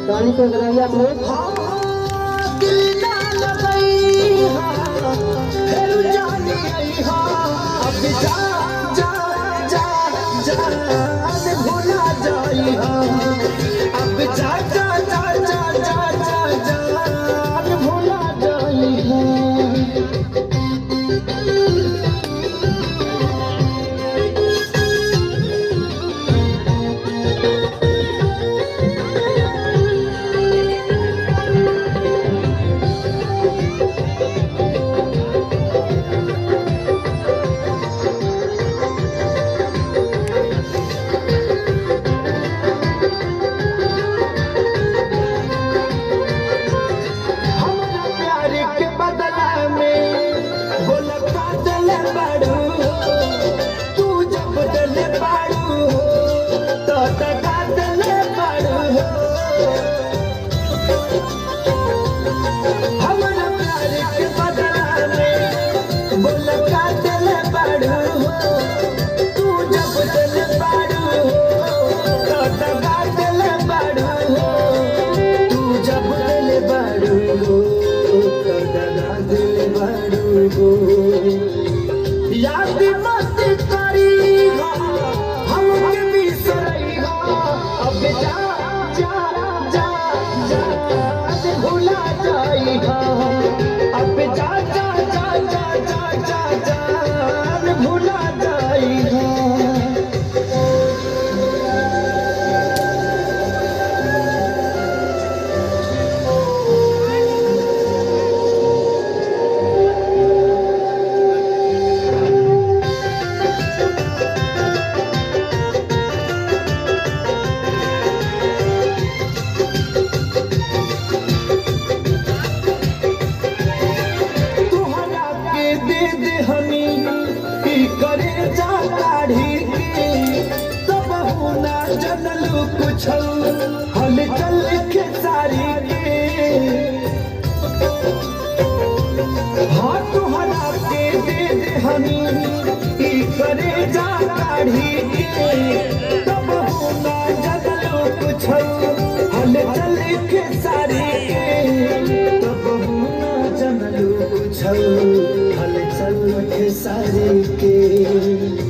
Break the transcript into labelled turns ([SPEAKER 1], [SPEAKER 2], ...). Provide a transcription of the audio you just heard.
[SPEAKER 1] पानी तो लगाइए आप लोग।
[SPEAKER 2] दिल ना लगई हा फिर जानी आई हा अब जा जा जा जान भुला जाई हा अब जा जा जा जा जा जा जान भुला जाई हा। याद मत करी हमके बिसरई अब जा जा जा जा भुला जाई अब जा जा जा जा जा जा भुला जाई। करे जा काढ़ी के तब होना जनलू कुछ हल चल के सारी के हाँ तुहरा के दे दे हमी करे जा काढ़ी के तब होना जनलू कुछ हल चल के सारी के तब होना जनलू कुछ हल चल के सारी के।